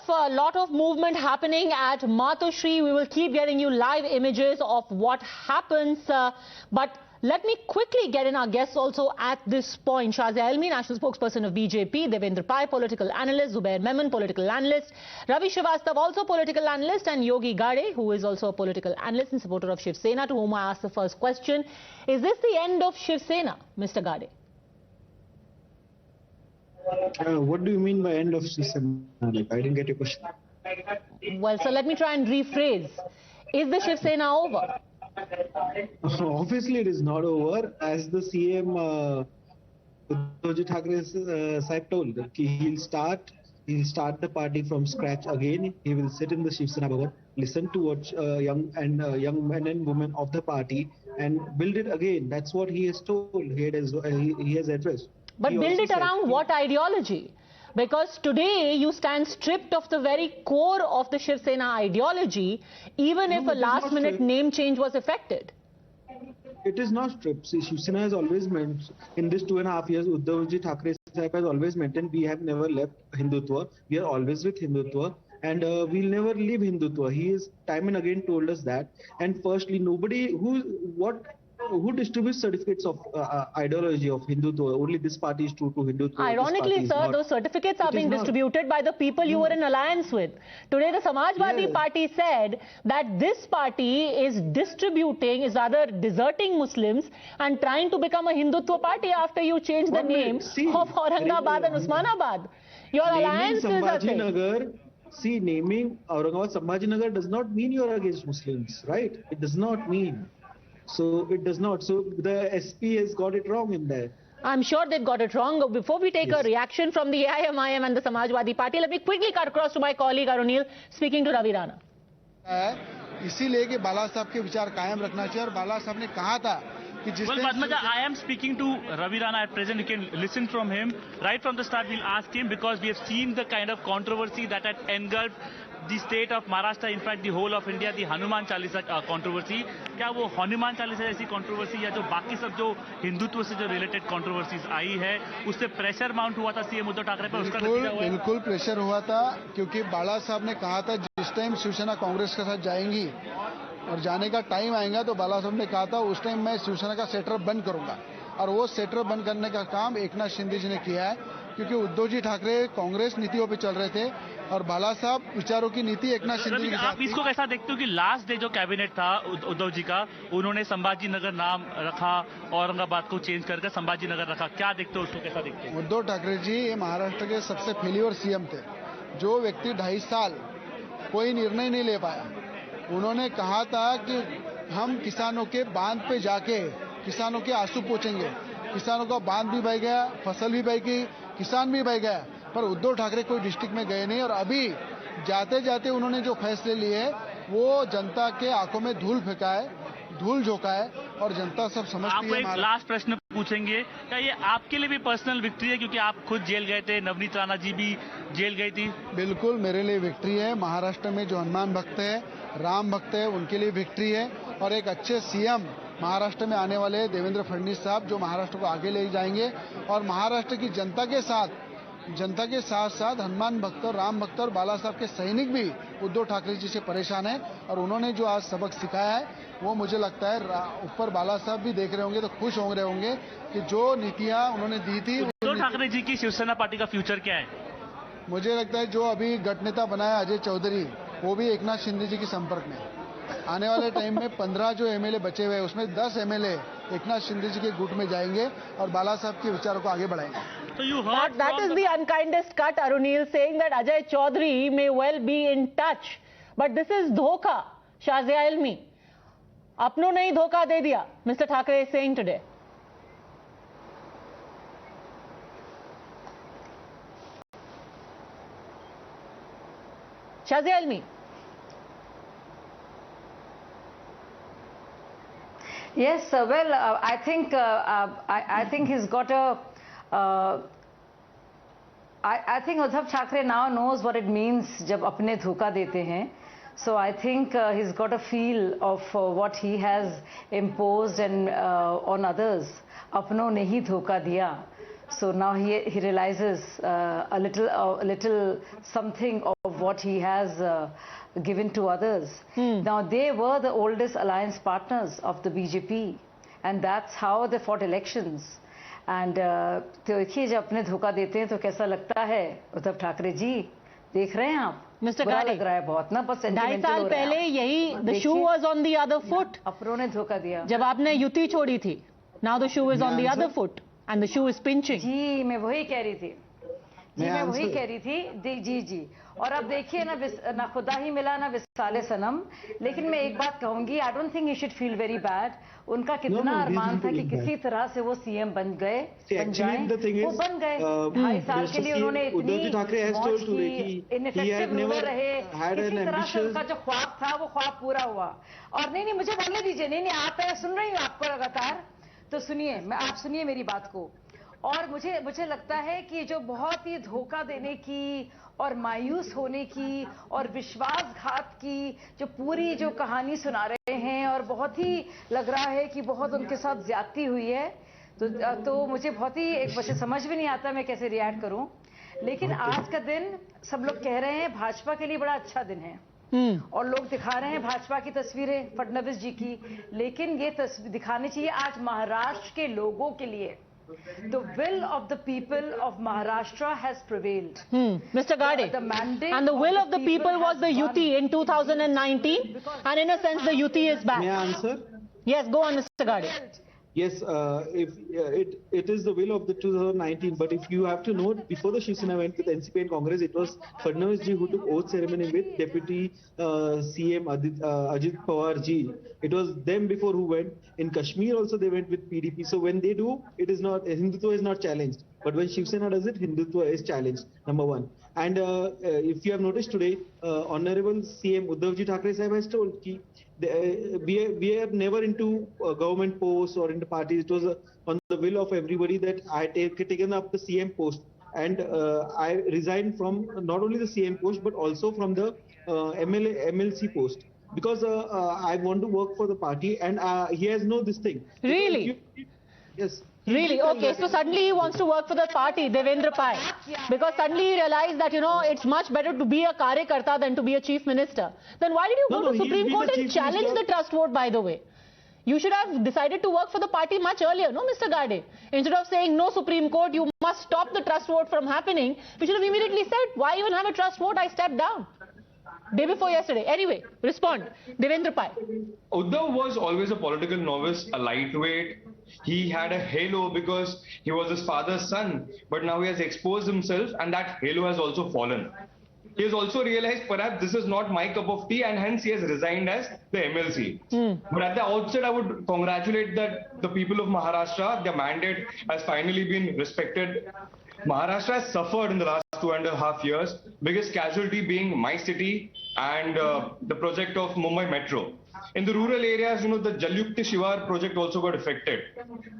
lot of movement happening at Matoshri. We will keep getting you live images of what happens. But let me quickly get in our guests also at this point. Shazia Ilmi, national spokesperson of BJP, Devendra Pai, political analyst, Zubair Memon, political analyst, Ravi Srivastava, also political analyst, and Yogi Gade, who is also a political analyst and supporter of Shiv Sena, to whom I asked the first question. Is this the end of Shiv Sena, Mr. Gade? What do you mean by end of Shiv Sena? I didn't get your question. Well, so let me try and rephrase. Is the Shiv Sena over? Obviously, it is not over. As the CM Uddhav Thackeray told, he'll start the party from scratch again. He will sit in the Shiv Sena Bhavan, listen to what young men and women of the party, and build it again. That's what he has told. He has addressed. But build it around what ideology? Because today you stand stripped of the very core of the Shiv Sena ideology, even if a last-minute name change was effected. It is not stripped. See, Shiv Sena has always meant, in this 2.5 years, Uddhav Thackeray has always maintained we have never left Hindutva. We are always with Hindutva, and we'll never leave Hindutva. He has time and again told us that. And firstly, nobody who distributes certificates of ideology of Hindutva? Only this party is true to Hindutva. Ironically, sir, those certificates are being distributed by the people you were in alliance with. Today, the Samajwadi Party said that this party is rather deserting Muslims and trying to become a Hindutva party after you change the name of Aurangabad and Usmanabad. Your alliance is a thing. See, naming Aurangabad Sambhajinagar does not mean you are against Muslims, right? It does not mean. So it does not. So the SP has got it wrong in there. I'm sure they've got it wrong. Before we take a reaction from the AIMIM and the Samajwadi Party, let me quickly cut across to my colleague Arunil, speaking to Ravi Rana. इसीलिए कि बाला साहब के विचार कायम रखना चाहिए और बाला साहब ने कहा था कि जिस Padmaja, I am speaking to Ravi Rana at present. You can listen from him. Right from the start, we'll ask him because we have seen the kind of controversy that had engulfed the state of Maharashtra, in fact the whole of India, the Hanuman Chalisa controversy. क्या वो हनुमान चालीसा जैसी controversy या जो बाकी सब जो हिंदुत्व से जो रिलेटेड कंट्रोवर्सीज आई है उससे प्रेशर माउंट हुआ था सीएम उद्धव ठाकरे पर? उसका बिल्कुल प्रेशर हुआ था, क्योंकि बाला साहब ने कहा था जिस टाइम शिवसेना कांग्रेस के साथ जाएंगी और जाने का टाइम आएगा तो बाला साहब ने कहा था उस टाइम मैं शिवसेना का सेटअप बंद करूंगा, और वो सेटअप बंद करने का काम एकनाथ शिंदे जी ने किया है, क्योंकि उद्धव जी ठाकरे कांग्रेस नीतियों पे चल रहे थे और बाला साहब विचारों की नीति एकनाथ शिंदे जी के साथ। आप इसको कैसा देखते हो कि लास्ट डे जो कैबिनेट था उद्धव जी का, उन्होंने संभाजी नगर नाम रखा, औरंगाबाद को चेंज करके संभाजी नगर रखा, क्या देखते हो उसको, कैसा देखते हो? उद्धव ठाकरे जी महाराष्ट्र के सबसे फेल्योर सीएम थे। जो व्यक्ति 2.5 साल कोई निर्णय नहीं ले पाया, उन्होंने कहा था कि हम किसानों के बांध पे जाके किसानों के आंसू पोंछेंगे। किसानों का बांध भी बह गया, फसल भी बह गई, किसान भी बह गया, पर उद्धव ठाकरे कोई डिस्ट्रिक्ट में गए नहीं। और अभी जाते जाते उन्होंने जो फैसले लिए वो जनता के आंखों में धूल फेंका है, धूल झोंका है, और जनता सब समझती है। आपको एक लास्ट प्रश्न पूछेंगे, क्या ये आपके लिए भी पर्सनल विक्ट्री है, क्योंकि आप खुद जेल गए थे, नवनीत राणा जी भी जेल गई थी? बिल्कुल मेरे लिए विक्ट्री है। महाराष्ट्र में जो हनुमान भक्त है, राम भक्त है, उनके लिए विक्ट्री है। और एक अच्छे सीएम महाराष्ट्र में आने वाले देवेंद्र फडणवीस साहब जो महाराष्ट्र को आगे ले जाएंगे और महाराष्ट्र की जनता के साथ साथ हनुमान भक्त और राम भक्त और बाला साहब के सैनिक भी उद्धव ठाकरे जी से परेशान है। और उन्होंने जो आज सबक सिखाया है वो मुझे लगता है ऊपर बाला साहब भी देख रहे होंगे तो खुश हो रहे होंगे कि जो नीतियां उन्होंने दी थी। उद्धव ठाकरे जी की शिवसेना पार्टी का फ्यूचर क्या है? मुझे लगता है जो अभी गठनेता बनाया अजय चौधरी, वो भी एकनाथ शिंदे जी के संपर्क में। आने वाले टाइम में 15 जो एमएलए बचे हुए हैं उसमें 10 एमएलए एकनाथ शिंदे जी के गुट में जाएंगे और बाला साहब के विचारों को आगे बढ़ाएंगे। So you heard that is the unkindest cut, Arunil, saying that Ajay Chaudhary may well be in touch, but this is धोखा. Shazia Ilmi, अपनों ने ही धोखा दे दिया, Mr. Thackeray is saying today. Shazia Ilmi. Yes, well, I think he's got a. I think Uddhav Thackeray now knows what it means जब अपने धोखा देते हैं. So I think he's got a feel of what he has imposed and on others. अपनों ने ही धोखा दिया. So now he realizes a little something of what he has given to others. Now they were the oldest alliance partners of the BJP, and that's how they fought elections. And देखिए जब अपने धोखा देते हैं तो कैसा लगता है उद्धव ठाकरे जी, देख रहे हैं आप? मिस्टर बुरा गाड़े लग रहा है बहुत ना, बस 2.5 साल पहले यही the shoe was on the other foot. अपनों ने धोखा दिया जब आपने युति छोड़ी थी. Now the shoe is on the other foot and the shoe is pinching. जी मैं वही कह रही थी जी. और अब देखिए ना खुदा ही मिला ना विसाले सनम. लेकिन मैं एक बात कहूंगी, I don't think you should feel very bad. उनका कितना अरमान था कि किसी तरह से वो सीएम बन जाए. वो बन गए. 2.5 साल के लिए उन्होंने इतनी मौज की, इनफेक्टिव रूलर रहे. किसी तरह से उनका जो ख्वाब था वो ख्वाब पूरा हुआ. और नहीं मुझे बोलने दीजिए. नहीं आप सुन रही हूँ आपको लगातार, तो सुनिए, आप सुनिए मेरी बात को. और मुझे लगता है कि जो बहुत ही धोखा देने की और मायूस होने की और विश्वासघात की जो पूरी जो कहानी सुना रहे हैं, और बहुत ही लग रहा है कि बहुत उनके साथ ज्यादती हुई है, तो मुझे बहुत ही एक वजह समझ भी नहीं आता मैं कैसे रिएक्ट करूं. लेकिन आज का दिन सब लोग कह रहे हैं भाजपा के लिए बड़ा अच्छा दिन है, और लोग दिखा रहे हैं भाजपा की तस्वीरें फडणवीस जी की. लेकिन ये तस्वीर दिखानी चाहिए आज महाराष्ट्र के लोगों के लिए. The will of the people of Maharashtra has prevailed. Mr. Gade, and the will of the people was the Yuti in 2019, and in a sense the Yuti is back. May I answer? Yes, go on, Mr. Gade. Yes, it is the will of the 2019, but if you have to note, before the Shiv Sena went with NCP and Congress, it was Fadnavis ji who took oath ceremony with Deputy CM Ajit Pawar ji. It was them before who went. In Kashmir also they went with PDP. So when they do, it is not, Hindutva is not challenged. But when Shiv Sena does it, Hindutva is challenged, number one. And if you have noticed today, Honorable CM Uddhav Thackeray has told ki we are never into government posts or into parties. It was on the will of everybody that I taken up the CM post, and I resigned from not only the CM post but also from the MLC post, because I want to work for the party, and he has no this thing. Really? Yes. Really? Okay, so suddenly he wants to work for the party, Devendra Pai, because suddenly he realized that, it's much better to be a Karyakarta than to be a chief minister. Then why did you go to Supreme Court and challenge the trust vote, by the way? You should have decided to work for the party much earlier, no, Mr. Gade? Instead of saying, no, Supreme Court, you must stop the trust vote from happening, we should have immediately said, why even have a trust vote? I stepped down. Day before yesterday. Anyway, respond. Devendra Pai. Uddhav was always a political novice, a lightweight. He had a halo because he was his father's son, but now he has exposed himself and that halo has also fallen. He has also realized perhaps this is not my cup of tea, and hence he has resigned as the MLC. But at the outset, I would congratulate that the people of Maharashtra, their mandate has finally been respected. Maharashtra has suffered in the last 2.5 years, biggest casualty being my city and the project of Mumbai Metro. In the rural areas, the Jalyukti Shivar project also got affected.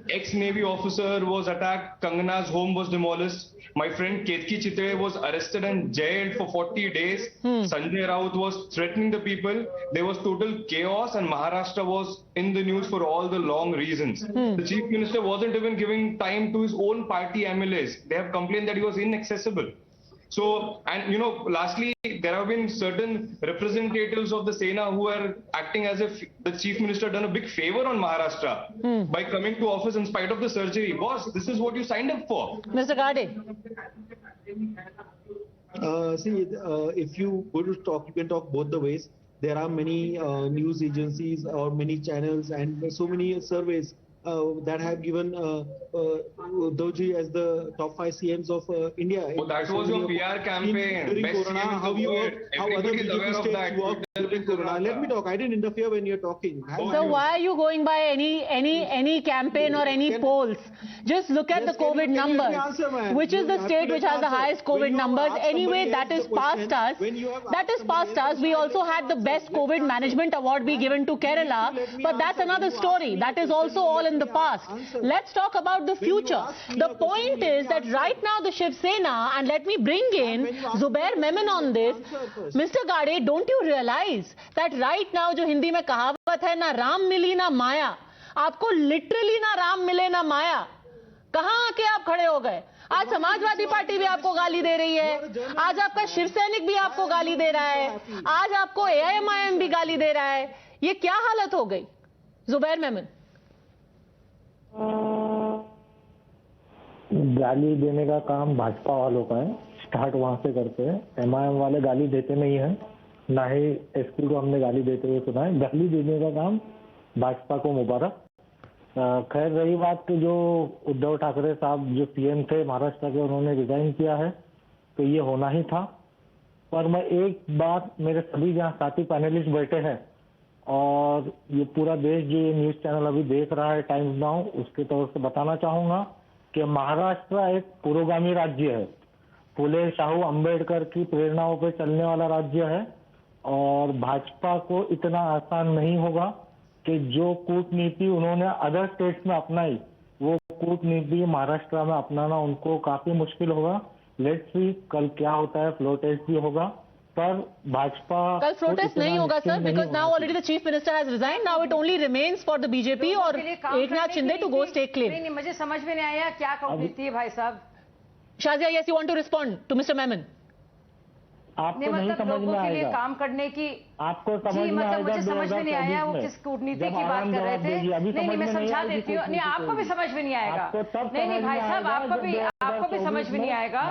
Ex-Navy officer was attacked, Kangana's home was demolished. My friend Ketki Chitre was arrested and jailed for 40 days. Sanjay Raut was threatening the people. There was total chaos, and Maharashtra was in the news for all the long reasons. The chief minister wasn't even giving time to his own party MLAs. They have complained that he was inaccessible. So, and lastly, there have been certain representatives of the Sena who are acting as if the chief minister done a big favor on Maharashtra by coming to office in spite of the surgery. Boss, this is what you signed up for. Mr. Gade. If you go to talk, you can talk both the ways. There are many news agencies or many channels and so many surveys that have given Uddhavji as the top 5 CMs of India. Oh, that was your PR campaign. During Corona, how other BJP states worked during Corona. Let me talk. I didn't interfere when you're talking. So why are you going by any campaign or any polls? Just look at the COVID numbers. Which is the state which has the highest COVID numbers? Anyway, that is past us. That is past us. We also had the best COVID management award be given to Kerala, but that's another story. That is also all in the past. Let's talk about the future. The point is that right now the Shiv Sena, and let me bring in Zubair Memon on this. Mr. Gade, don't you realize that right now जो हिंदी में कहावत है ना राम मिली ना माया, आपको literally ना राम मिले ना माया. कहां आके आप खड़े हो गए? आज समाजवादी पार्टी भी आपको गाली दे रही है, आज आपका शिव सैनिक भी आपको गाली दे रहा है, आज आपको AIMIM भी गाली दे रहा है। ये क्या हालत हो गई? जुबैर मेमन। गाली देने का काम भाजपा वालों का है, स्टार्ट वहां से करते हैं। MIM वाले गाली देते नहीं है, ना ही SP को हमने गाली देते हुए सुना है। गाली देने का काम भाजपा को मुबारक। खैर रही बात कि जो उद्धव ठाकरे साहब जो CM थे महाराष्ट्र के, उन्होंने रिजाइन किया है, तो ये होना ही था। पर मैं एक बात, मेरे सभी जहाँ साथी पैनलिस्ट बैठे हैं और ये पूरा देश जो ये न्यूज चैनल अभी देख रहा है टाइम्स नाउ, उसके तौर से बताना चाहूंगा कि महाराष्ट्र एक पुरोगामी राज्य है, फुले शाहू अंबेडकर की प्रेरणाओं पर चलने वाला राज्य है और भाजपा को इतना आसान नहीं होगा कि जो कूटनीति उन्होंने अदर स्टेट्स में अपनाई, वो कूटनीति महाराष्ट्र में अपनाना उनको काफी मुश्किल होगा। लेट्स सी कल क्या होता है, फ्लोर टेस्ट भी होगा, पर भाजपा कल फ्लोर टेस्ट नहीं होगा sir, because now already the chief minister has resign, now it only remains for the BJP और Eknath Shinde to go stake claim. नहीं, मुझे समझ में नहीं आया क्या कूटनीति है भाई साहब। Shazia, yes, you want to respond to mister Memon? आपको नहीं समझ लोगों में के लिए आएगा, काम करने की आपको समझ में आएगा। मुझे समझ में नहीं आया वो किस कूटनीति की बात कर रहे थे। नहीं, मैं समझा देती हूँ। नहीं, आपको भी समझ में नहीं आएगा। नहीं भाई साहब, आपको भी समझ में नहीं आएगा।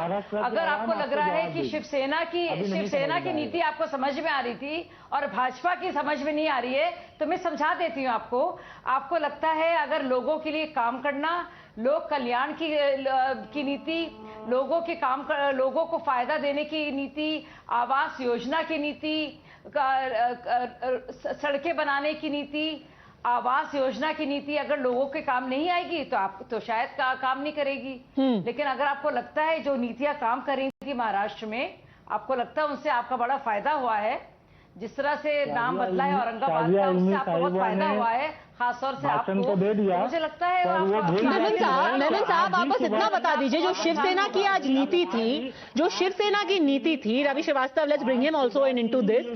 अगर आपको लग रहा है कि शिवसेना की नीति आपको समझ में आ रही थी और भाजपा की समझ में नहीं आ रही है, तो मैं समझा देती हूँ आपको। आपको लगता है अगर लोगों के लिए काम करना, लोक कल्याण की नीति, लोगों को फायदा देने की नीति, आवास योजना की नीति, सड़कें बनाने की नीति, आवास योजना की नीति अगर लोगों के काम नहीं आएगी तो आप तो शायद काम नहीं करेगी। लेकिन अगर आपको लगता है जो नीतियां काम कर रही थी महाराष्ट्र में, आपको लगता है उनसे आपका बड़ा फायदा हुआ है, जिस तरह से नाम बदला है औरंगाबाद का, उससे आपको बहुत फायदा हुआ है, खासतौर से आपको, मुझे लगता है मेमन साहब आप बस इतना बता दीजिए, जो शिवसेना की आज नीति थी, जो शिवसेना की नीति थी, Ravi Srivastava, let's bring him also into this,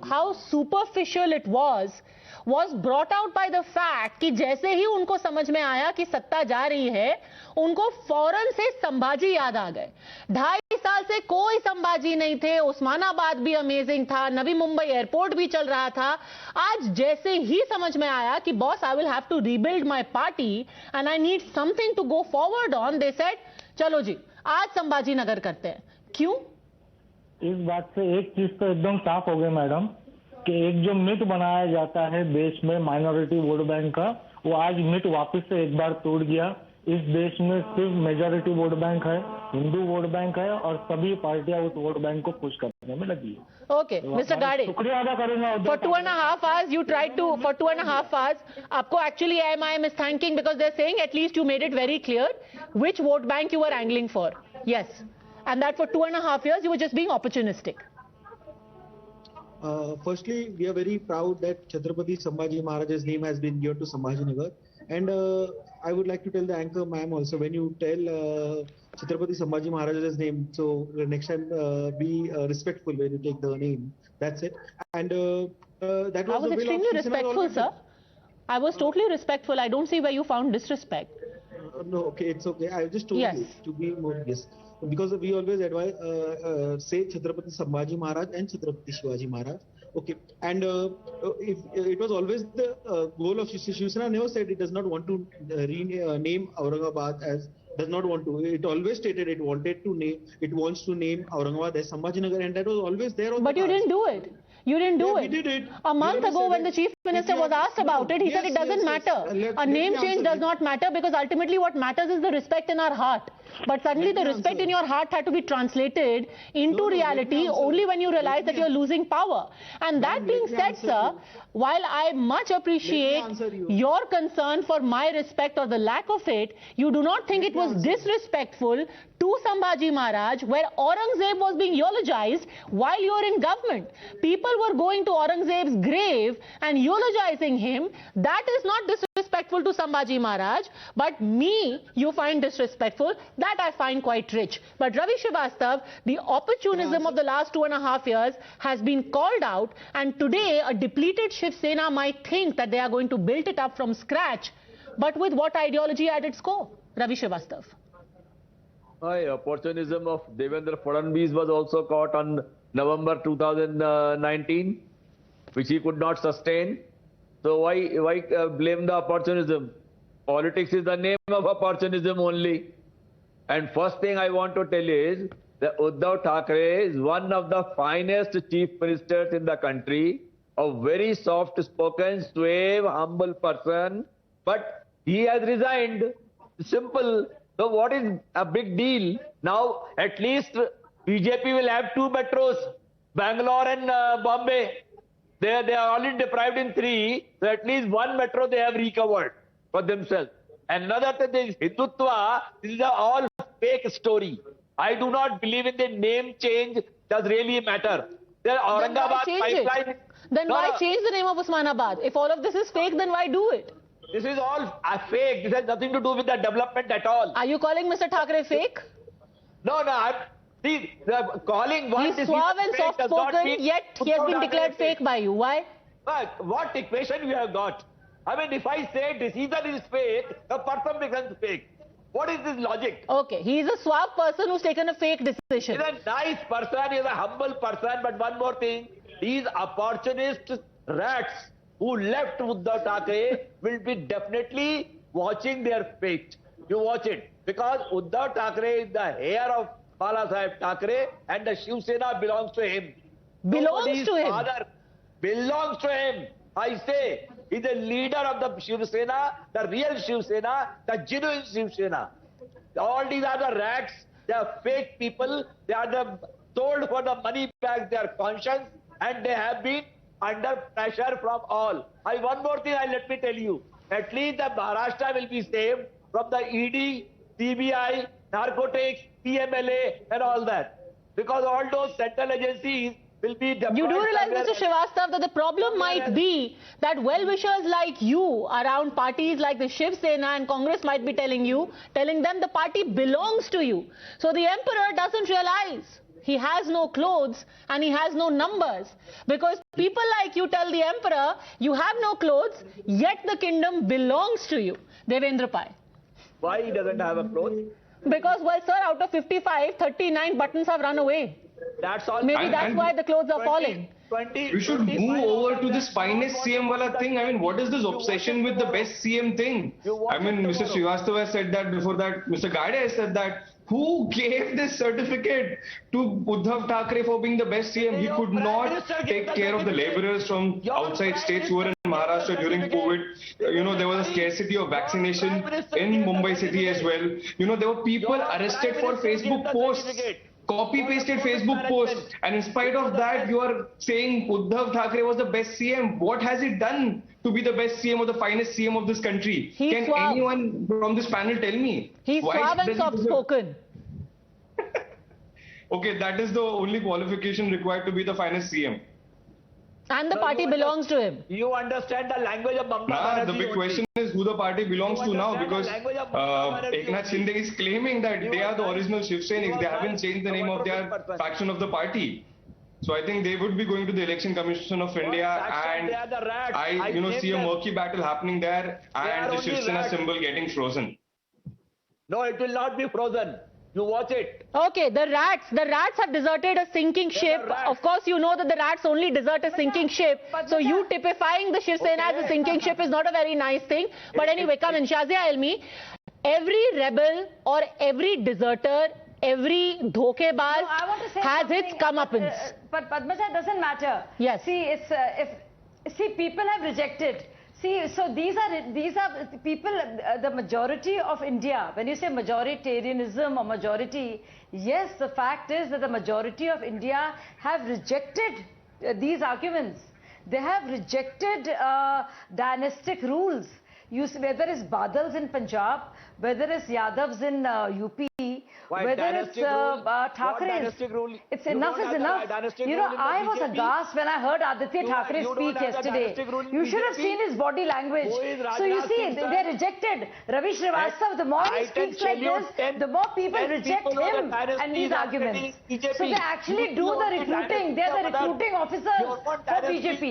how superficial it was brought out by the fact कि जैसे ही उनको समझ में आया कि सत्ता जा रही है, उनको फौरन से संभाजी याद आ गए। 2.5 साल से कोई संभाजी नहीं थे, उस्मानाबाद भी अमेजिंग था, नवी मुंबई एयरपोर्ट भी चल रहा था। आज जैसे ही समझ में आया कि boss, I will have to rebuild my party and I need something to go forward on, they said चलो जी आज संभाजी नगर करते हैं। क्यों? इस बात से एक चीज तो एकदम साफ हो गई मैडम कि एक जो मिथ बनाया जाता है देश में माइनॉरिटी वोट बैंक का, वो आज मिथ वापस से एक बार टूट गया। इस देश में सिर्फ मेजॉरिटी वोट बैंक है, हिंदू वोट बैंक है और सभी पार्टियां उस वोट बैंक को पुश करने में लगी है। Okay, Mr. Gade, शुक्रिया अदा करूंगा। for 2.5 hours you tried to, for 2.5 hours आपको actually AIMIM is thanking because they're saying at least you made it very clear which vote bank you were angling for. Yes, and that for 2.5 years you were just being opportunistic. Firstly, we are very proud that Chhatrapati Sambhaji Maharaj's name has been given to Sambhajinagar, and I would like to tell the anchor ma'am also, when you tell Chhatrapati Sambhaji Maharaj's name, so next time be respectful when you take the name. That's it. And that was I was extremely respectful, sir. I was totally respectful. I don't see where you found disrespect. No, okay, it's okay. I just told you to be more, yes. Because we always advise, say Chhatrapati Sambhaji Maharaj and Chhatrapati Shivaji Maharaj. Okay, and if it was always the goal of Shiv Sena, never said it does not want to rename Aurangabad as, does not want to. It always stated it wanted to name, it wants to name Aurangabad as Sambhajinagar, and that was always there. But you didn't do it. You didn't do it. We did it. A month ago when the Chief Minister was asked about it, he said it doesn't matter. A name change does not matter because ultimately what matters is the respect in our heart. But suddenly the respect in your heart had to be translated into reality only when you realize that you're losing power. And that being said, sir, while I much appreciate your concern for my respect or the lack of it, you do not think it was disrespectful to Sambhaji Maharaj, where Aurangzeb was being eulogized while you were in government. People were going to Aurangzeb's grave and eulogizing him. That is not disrespectful to Sambhaji Maharaj, but me you find disrespectful. That I find quite rich. But Ravi Srivastava, the opportunism of the last 2.5 years has been called out, and today a depleted Shiv Sena might think that they are going to build it up from scratch. but with what ideology at its core? Ravi Srivastava. Hi, opportunism of Devendra Fadnavis was also caught on November 2019, which he could not sustain. So why blame the opportunism? Politics is the name of opportunism only. And first thing I want to tell you is that Uddhav Thackeray is one of the finest chief ministers in the country, a very soft-spoken, suave, humble person, but he has resigned. Simple. So what is a big deal? Now at least BJP will have 2 metros, Bangalore and Bombay. They are already deprived in 3, so at least 1 metro they have recovered for themselves. And another thing is Hindutva, this is all fake story. I do not believe in the name change does really matter. The Aurangabad pipeline. Then why change the name of Osmanabad? If all of this is fake, then why do it? This is all fake. This has nothing to do with the development at all. Are you calling Mr. Thackeray fake? No, see, calling one He's suave and soft-spoken, yet he has been declared fake by you. Why? What equation you have got? I mean, if I say decision is fake, the person becomes fake. What is this logic? Okay, he's a suave person who's taken a fake decision. He's a nice person, he's a humble person, but one more thing, these opportunist rats who left Uddhav Thackeray will be definitely watching their fate. You watch it. Because Uddhav Thackeray is the heir of Bala Saheb Thackeray and the Shiv Sena belongs to him. Belongs to him? Father belongs to him. I say, he's the leader of the Shiv Sena, the real Shiv Sena, the genuine Shiv Sena. All these are the rats, they are fake people, they are sold for the money back their conscience, and they have been under pressure from all. One more thing let me tell you. At least the Maharashtra will be saved from the ED, CBI, narcotics, PMLA and all that. Because all those central agencies will be deployed. You do realize, Mr. Srivastava, that the problem might be that well-wishers like you around parties like the Shiv Sena and Congress might be telling them the party belongs to you. So the emperor doesn't realize he has no clothes and he has no numbers. Because people like you tell the emperor, you have no clothes, yet the kingdom belongs to you. Devendra Pai. Why he doesn't have a clothes? Because, well, sir, out of 55, 39 buttons have run away. That's all. Maybe that's why the clothes are falling. You should move over to this finest CM wala thing. I mean, what is this obsession with the best CM thing? I mean, Mr. Srivastava said that before that, Mr. Gade has said that. Who gave this certificate to Uddhav Thackeray for being the best CM? He could not take care of the laborers from outside states who were in Maharashtra during COVID. There was a scarcity of vaccination in Mumbai city as well. There were people arrested for Facebook posts. Copy-pasted Facebook posts, and in spite of that, you are saying Uddhav Thackeray was the best CM. What has he done to be the best CM or the finest CM of this country? Can anyone from this panel tell me? He's suave and soft-spoken. Okay, that is the only qualification required to be the finest CM. And the party belongs to him. You understand the language of Mamata? The big question is who the party belongs to now, because Eknath Shinde is claiming that they are the original Shiv Senics. They haven't changed the name of their faction of the party. So I think they would be going to the Election Commission of India, and I see a murky battle happening there, and the Shiv Sena symbol getting frozen. No, it will not be frozen. You watch it. Okay, the rats have deserted a sinking ship. Of course, you know that the rats only desert a sinking ship. So you typifying the Shiv Sena as a sinking ship is not a very nice thing. But anyway, come in. Shazia Ilmi, every rebel or every deserter, every dhokebaz has its comeuppance. But Padmaja, doesn't matter. Yes. See, people have rejected. See, so these are people, the majority of India. When you say majoritarianism or majority, yes, the fact is that the majority of India have rejected these arguments. They have rejected dynastic rules. Whether it's Badals in Punjab, whether it's Yadavs in UP, whether it's Thackerays. It's enough is enough. I was aghast when I heard Aditya Thackeray speak yesterday. You should have seen his body language. So you see, they're rejected. Ravi Srivastava, the more he speaks like this, the more people reject him and these arguments. So they actually do the recruiting. They're the recruiting officers for BJP.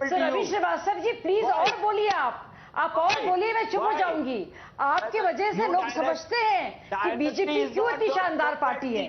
So Ravi Srivastava ji, please, और बोलिए आप. आप और बोलिए, मैं चुप हो जाऊंगी। आपकी वजह से लोग समझते हैं कि बीजेपी क्यों इतनी शानदार पार्टी है।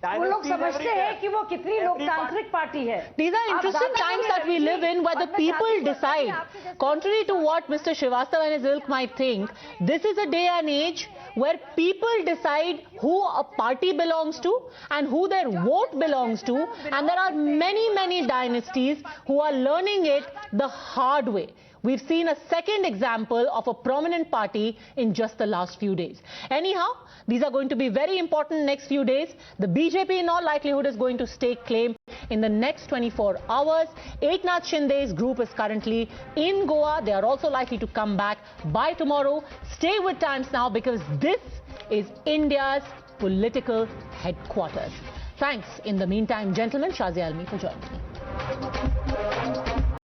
वो लोग समझते हैं कि वो कितनी लोकतांत्रिक पार्टी है। These are interesting times that we live in, where the people decide. Contrary to what Mr. Srivastava and his ilk might think, this is a day and age where people decide who a party belongs to and who their vote belongs to, and there are many dynasties who are learning it the hard way. We've seen a second example of a prominent party in just the last few days. Anyhow, these are going to be very important next few days. The BJP in all likelihood is going to stake claim in the next 24 hours. Eknath Shinde's group is currently in Goa. They are also likely to come back by tomorrow. Stay with Times Now, because this is India's political headquarters. Thanks in the meantime, gentlemen. Shazia Ilmi for joining me.